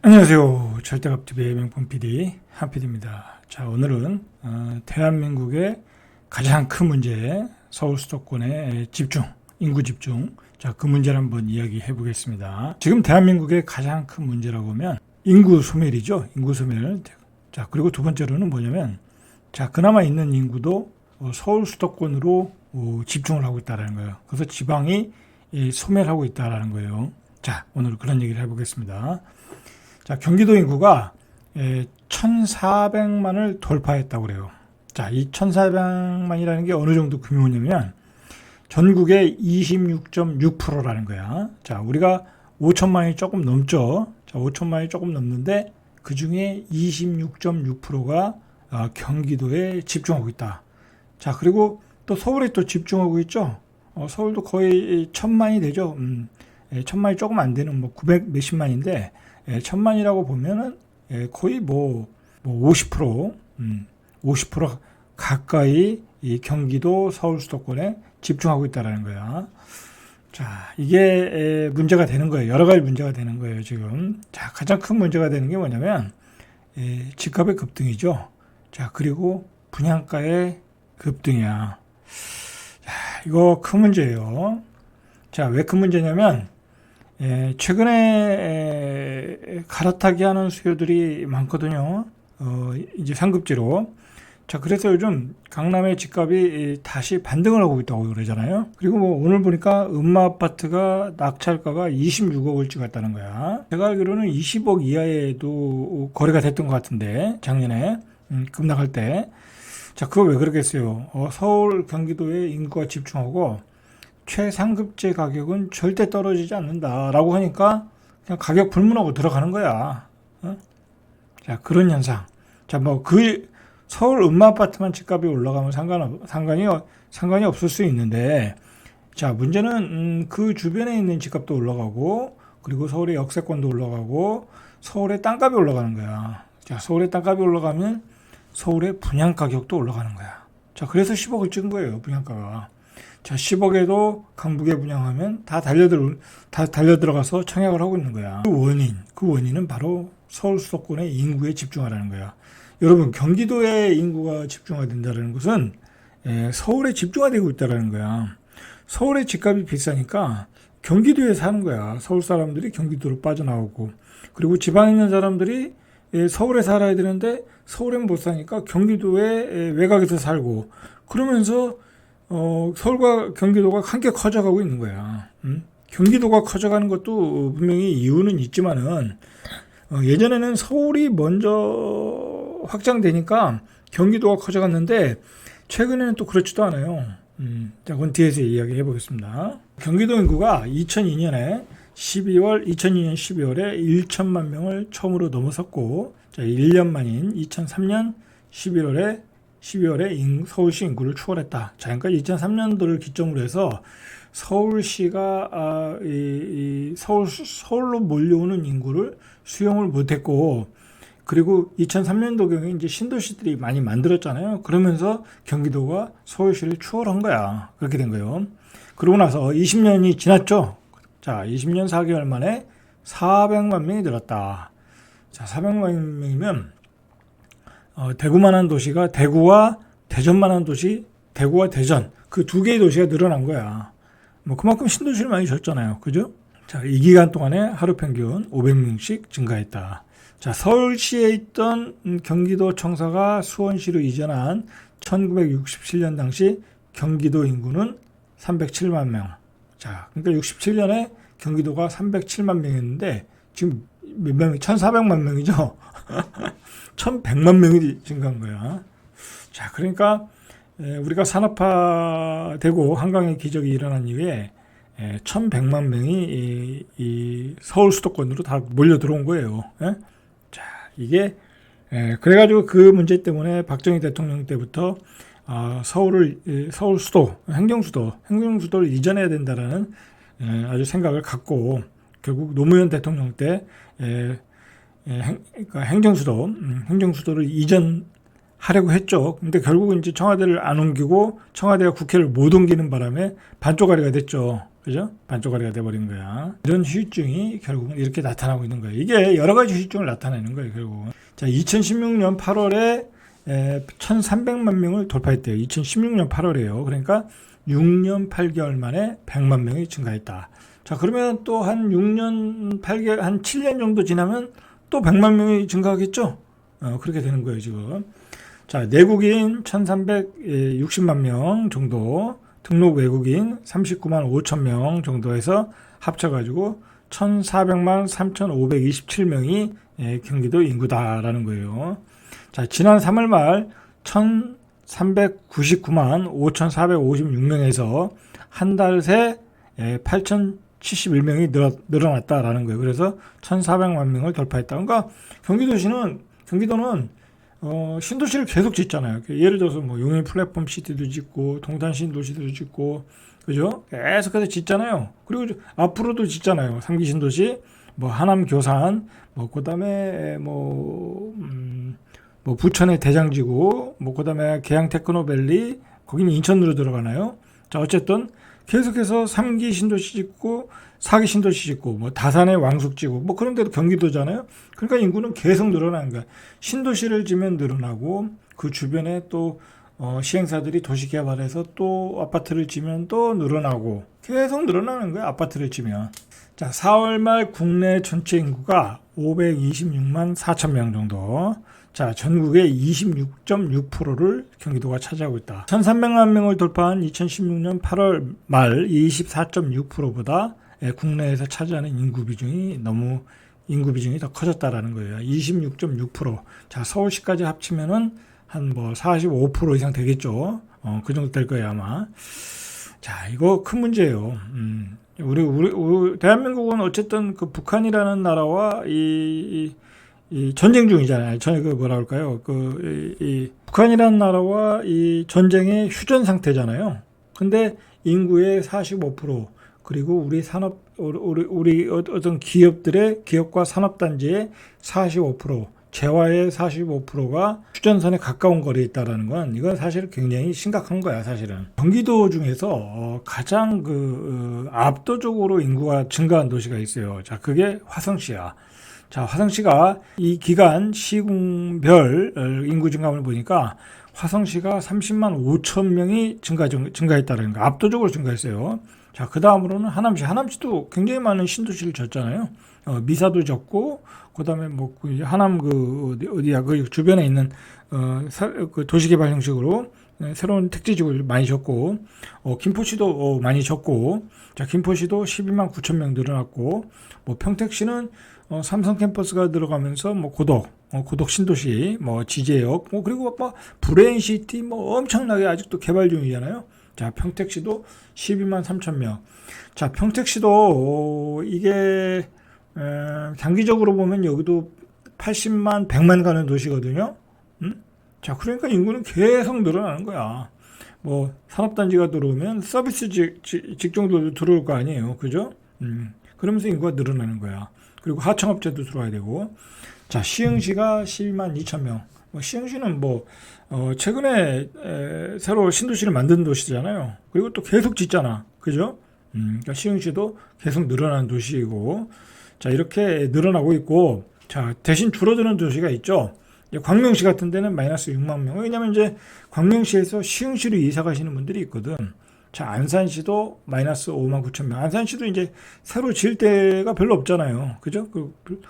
안녕하세요. 절대값TV의 명품 PD 한PD입니다. 자, 오늘은 대한민국의 가장 큰 문제, 서울 수도권의 집중, 인구 집중. 자, 그 문제를 한번 이야기해 보겠습니다. 지금 대한민국의 가장 큰 문제라고 하면 인구 소멸이죠. 인구 소멸. 자, 그리고 두 번째로는 뭐냐면, 자, 그나마 있는 인구도 서울 수도권으로 집중을 하고 있다는 거예요. 그래서 지방이 소멸하고 있다는 거예요. 자, 오늘 그런 얘기를 해보겠습니다. 자, 경기도 인구가 1,400만을 돌파했다고 그래요. 자, 이 1,400만이라는 게 어느 정도 규모냐면 전국의 26.6%라는 거야. 자, 우리가 5천만이 조금 넘죠. 자, 5천만이 조금 넘는데 그 중에 26.6%가 경기도에 집중하고 있다. 자, 그리고 또 서울에 또 집중하고 있죠. 서울도 거의 1,000만이 되죠. 1,000만이 조금 안 되는 900 몇십만인데 1,000만이라고 보면은 거의 50% 가까이 이 경기도 서울 수도권에 집중하고 있다라는 거야. 자, 이게 문제가 되는 거예요. 여러 가지 문제가 되는 거예요, 지금. 자, 가장 큰 문제가 되는 게 뭐냐면 집값의 급등이죠. 자, 그리고 분양가의 급등이야. 자, 이거 큰 문제예요. 자, 왜 큰 문제냐면 최근에 갈아타기 하는 수요들이 많거든요. 이제 상급지로. 자, 그래서 요즘 강남의 집값이 다시 반등을 하고 있다고 그러잖아요. 그리고 오늘 보니까 음마아파트가 낙찰가가 26억을 찍었다는 거야. 제가 알기로는 20억 이하에도 거래가 됐던 것 같은데, 작년에 급락할 때. 자, 그거 왜 그러겠어요? 서울, 경기도에 인구가 집중하고 최상급지 가격은 절대 떨어지지 않는다라고 하니까 그냥 가격 불문하고 들어가는 거야. 자, 그런 현상. 자, 서울 음마아파트만 집값이 올라가면 상관이 없을 수 있는데, 자, 문제는 그 주변에 있는 집값도 올라가고, 그리고 서울의 역세권도 올라가고, 서울의 땅값이 올라가는 거야. 자, 서울의 땅값이 올라가면 서울의 분양 가격도 올라가는 거야. 자, 그래서 10억을 찍은 거예요, 분양가가. 자, 10억에도 강북에 분양하면 다 달려들어가서 청약을 하고 있는 거야. 그 원인은 바로 서울 수도권의 인구에 집중하라는 거야. 여러분, 경기도에 인구가 집중화된다는 것은 서울에 집중화되고 있다는 거야. 서울의 집값이 비싸니까 경기도에 사는 거야. 서울 사람들이 경기도로 빠져나오고, 그리고 지방에 있는 사람들이 서울에 살아야 되는데 서울엔 못 사니까 경기도에 외곽에서 살고, 그러면서 서울과 경기도가 함께 커져가고 있는 거야. 경기도가 커져가는 것도 분명히 이유는 있지만은 예전에는 서울이 먼저 확장되니까 경기도가 커져갔는데 최근에는 또 그렇지도 않아요. 자, 그건 뒤에서 이야기해 보겠습니다. 경기도 인구가 2002년 12월에 1천만 명을 처음으로 넘어섰고, 자, 1년 만인 2003년 12월에 서울시 인구를 추월했다. 자, 그러니까 2003년도를 기점으로 해서 서울시가 서울로 몰려오는 인구를 수용을 못했고, 그리고 2003년도경에 이제 신도시들이 많이 만들었잖아요. 그러면서 경기도가 서울시를 추월한 거야. 그렇게 된 거예요. 그러고 나서 20년이 지났죠. 자, 20년 4개월 만에 400만 명이 늘었다. 자, 400만 명이면 대구만한 도시가 대구와 대전만한 도시, 대구와 대전, 그 두 개의 도시가 늘어난 거야. 그만큼 신도시를 많이 졌잖아요. 그죠? 자, 이 기간 동안에 하루 평균 500명씩 증가했다. 자, 서울시에 있던 경기도 청사가 수원시로 이전한 1967년 당시 경기도 인구는 307만 명. 자, 그러니까 67년에 경기도가 307만 명이었는데 지금 몇 명이 1,400만 명이죠. 1,100만 명이 증가한 거야. 자, 그러니까 우리가 산업화되고 한강의 기적이 일어난 이후에 1,100만 명이 이 서울 수도권으로 다 몰려 들어온 거예요. 자, 이게 그래가지고 그 문제 때문에 박정희 대통령 때부터 서울 수도, 행정수도를 이전해야 된다라는 아주 생각을 갖고, 결국 노무현 대통령 때 그러니까 행정수도를 이전하려고 했죠. 근데 결국은 이제 청와대를 안 옮기고 청와대가 국회를 못 옮기는 바람에 반쪽짜리가 됐죠. 그죠? 반쪽짜리가 돼버린 거야. 이런 후유증이 결국은 이렇게 나타나고 있는 거예요. 이게 여러 가지 후유증을 나타내는 거예요, 결국은. 자, 2016년 8월에 1,300만 명을 돌파했대요. 2016년 8월에요. 그러니까 6년 8개월 만에 100만 명이 증가했다. 자, 그러면 또 한 6년 8개월, 한 7년 정도 지나면 또 100만 명이 증가하겠죠? 그렇게 되는 거예요, 지금. 자, 내국인 1,360만 명 정도, 등록 외국인 39만 5천 명 정도에서 합쳐가지고 1,400만 3,527명이 경기도 인구다라는 거예요. 자, 지난 3월 말 1,399만 5,456명에서 한 달 새 8,071명이 늘어났다라는 거예요. 그래서 1,400만 명을 돌파했다. 그러니까 경기도는 신도시를 계속 짓잖아요. 예를 들어서 뭐 용인 플랫폼 시티도 짓고 동탄 신도시도 짓고, 그죠? 계속해서 짓잖아요. 그리고 앞으로도 짓잖아요. 3기 신도시, 뭐 하남 교산, 뭐 그다음에 뭐 부천의 대장지구, 뭐 그다음에 계양 테크노밸리, 거기는 인천으로 들어가나요? 자, 어쨌든 계속해서 3기 신도시 짓고 4기 신도시 짓고 뭐 다산의 왕숙 지구 뭐 그런 데도 경기도잖아요. 그러니까 인구는 계속 늘어나는 거야. 신도시를 지면 늘어나고 그 주변에 또 시행사들이 도시 개발해서 또 아파트를 지면 또 늘어나고 계속 늘어나는 거야. 아파트를 지면. 자, 4월 말 국내 전체 인구가 526만 4천 명 정도. 자, 전국의 26.6%를 경기도가 차지하고 있다. 1,300만 명을 돌파한 2016년 8월 말 24.6%보다 국내에서 차지하는 인구 비중이 더 커졌다라는 거예요. 26.6%. 자, 서울시까지 합치면은 한 뭐 45% 이상 되겠죠. 그 정도 될 거예요, 아마. 자, 이거 큰 문제예요. 우리 대한민국은 어쨌든 그 북한이라는 나라와 이 전쟁 중이잖아요. 북한이라는 나라와 이 전쟁의 휴전 상태잖아요. 근데 인구의 45%, 그리고 우리 어떤 기업과 산업단지의 45%, 재화의 45%가 휴전선에 가까운 거리에 있다라는 건 이건 사실 굉장히 심각한 거야, 사실은. 경기도 중에서 가장 압도적으로 인구가 증가한 도시가 있어요. 자, 그게 화성시야. 자, 화성시가 이 기간 시군별 인구 증가를 보니까 화성시가 30만 5천 명이 증가했다는 거, 압도적으로 증가했어요. 자, 그 다음으로는 하남시도 굉장히 많은 신도시를 졌잖아요. 미사도 졌고, 그 다음에 뭐 하남 그 주변에 있는 그 도시개발 형식으로 새로운 택지지구를 많이 졌고, 김포시도 많이 졌고, 자, 김포시도 12만 9천 명 늘어났고, 뭐 평택시는 삼성 캠퍼스가 들어가면서 뭐 고덕 신도시, 뭐 지제역, 뭐 그리고 뭐 브레인시티 뭐 엄청나게 아직도 개발 중이잖아요. 자, 평택시도 12만 3천 명. 자, 평택시도 이게 장기적으로 보면 여기도 80만 100만 가는 도시거든요. 자, 그러니까 인구는 계속 늘어나는 거야. 뭐 산업단지가 들어오면 서비스 직종도 들어올 거 아니에요, 그죠? 그러면서 인구가 늘어나는 거야. 그리고 하청업체도 들어와야 되고. 자, 시흥시가 12만 2천 명. 시흥시는 최근에 새로 신도시를 만든 도시잖아요. 그리고 또 계속 짓잖아, 그죠? 그러니까 시흥시도 계속 늘어나는 도시이고. 자, 이렇게 늘어나고 있고. 자, 대신 줄어드는 도시가 있죠. 광명시 같은 데는 마이너스 6만 명. 왜냐면 이제 광명시에서 시흥시로 이사 가시는 분들이 있거든. 자, 안산시도 마이너스 5만 9천 명. 안산시도 이제 새로 지을 데가 별로 없잖아요. 그죠?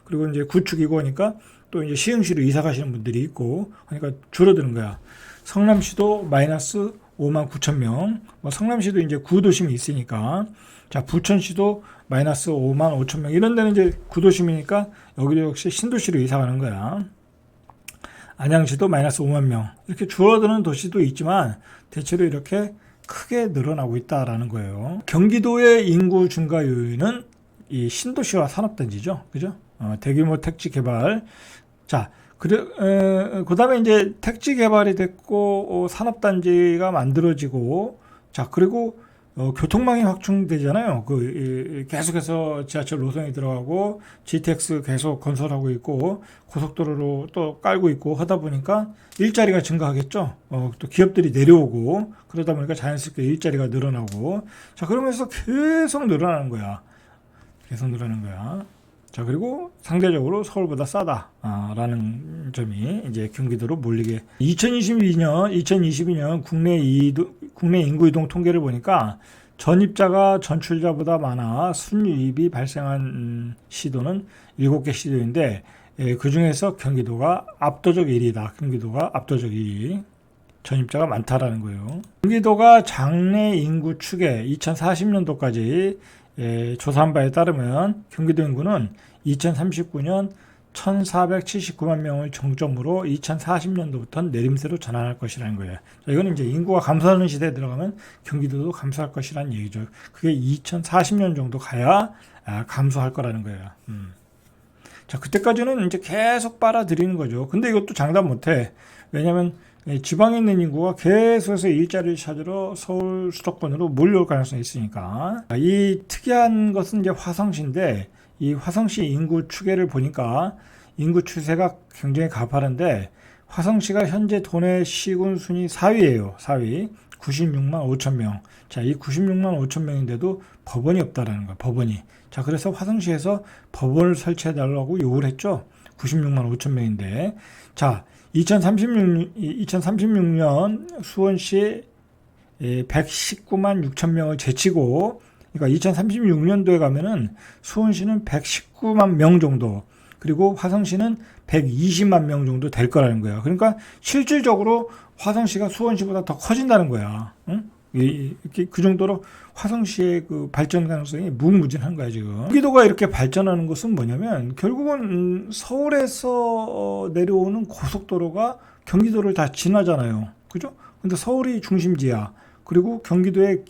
그리고 이제 구축이고 하니까 또 이제 시흥시로 이사 가시는 분들이 있고 하니까 줄어드는 거야. 성남시도 마이너스 5만 9천 명. 뭐 성남시도 이제 구도심이 있으니까. 자, 부천시도 마이너스 5만 5천 명. 이런 데는 이제 구도심이니까 여기도 역시 신도시로 이사 가는 거야. 안양시도 마이너스 5만 명. 이렇게 줄어드는 도시도 있지만 대체로 이렇게 크게 늘어나고 있다라는 거예요. 경기도의 인구 증가 요인은 이 신도시와 산업단지죠. 그죠? 대규모 택지 개발. 자, 그 다음에 이제 택지 개발이 됐고, 산업단지가 만들어지고, 자, 그리고 교통망이 확충되잖아요. 계속해서 지하철 노선이 들어가고 GTX 계속 건설하고 있고 고속도로로 또 깔고 있고 하다 보니까 일자리가 증가하겠죠. 또 기업들이 내려오고 그러다 보니까 자연스럽게 일자리가 늘어나고 자 그러면서 계속 늘어나는 거야. 계속 늘어나는 거야. 자 그리고 상대적으로 서울보다 싸다라는 점이 이제 경기도로 몰리게 2022년 국내 인구 이동 통계를 보니까 전입자가 전출자보다 많아 순유입이 발생한 시도는 7개 시도인데 그 중에서 경기도가 압도적 1위다. 경기도가 압도적 1위. 전입자가 많다라는 거예요. 경기도가 장래 인구 추계 2040년도까지 조사한 바에 따르면 경기도 인구는 2039년 1479만 명을 정점으로 2040년도부터는 내림세로 전환할 것이라는 거예요. 자, 이거는 이제 인구가 감소하는 시대에 들어가면 경기도도 감소할 것이라는 얘기죠. 그게 2040년 정도 가야 감소할 거라는 거예요. 자, 그때까지는 이제 계속 빨아들이는 거죠. 근데 이것도 장담 못해. 왜냐면 지방에 있는 인구가 계속해서 일자리를 찾으러 서울 수도권으로 몰려올 가능성이 있으니까. 이 특이한 것은 이제 화성시인데 이 화성시 인구 추계를 보니까 인구 추세가 굉장히 가파른데 화성시가 현재 도내 시군 순위 4위예요. 4위. 96만 5천 명. 자, 이 96만 5천 명인데도 법원이 없다라는 거야. 법원이. 자, 그래서 화성시에서 법원을 설치해 달라고 요구를 했죠. 96만 5천 명인데. 자, 2036년 수원시 119만 6천 명을 제치고 그러니까 2036년도에 가면은 수원시는 119만 명 정도 그리고 화성시는 120만 명 정도 될 거라는 거야. 그러니까 실질적으로 화성시가 수원시보다 더 커진다는 거야. 응? 그 정도로 화성시의 그 발전 가능성이 무궁무진한 거야 지금. 경기도가 이렇게 발전하는 것은 뭐냐면 결국은 서울에서 내려오는 고속도로가 경기도를 다 지나잖아요. 그죠? 근데 서울이 중심지야. 그리고 경기도에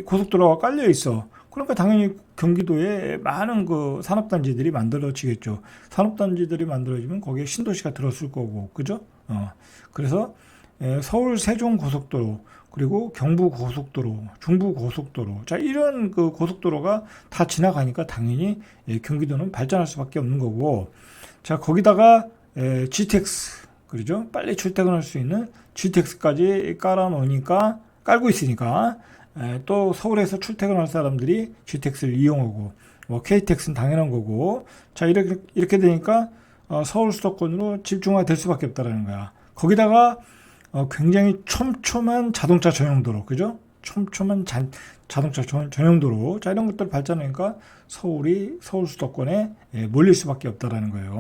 고속도로가 깔려 있어. 그러니까 당연히 경기도에 많은 그 산업단지들이 만들어지겠죠. 산업단지들이 만들어지면 거기에 신도시가 들었을 거고, 그죠? 그래서 서울 세종 고속도로 그리고 경부 고속도로, 중부 고속도로, 자 이런 그 고속도로가 다 지나가니까 당연히 경기도는 발전할 수밖에 없는 거고, 자 거기다가 GTX, 그러죠? 빨리 출퇴근할 수 있는 GTX까지 깔고 있으니까 또 서울에서 출퇴근할 사람들이 GTX를 이용하고, 뭐 KTX는 당연한 거고, 자 이렇게 되니까 서울 수도권으로 집중화될 수밖에 없다라는 거야. 거기다가 굉장히 촘촘한 자동차 전용도로, 그죠? 촘촘한 자동차 전용도로, 자 이런 것들 발전하니까 서울 수도권에 몰릴 수밖에 없다라는 거예요.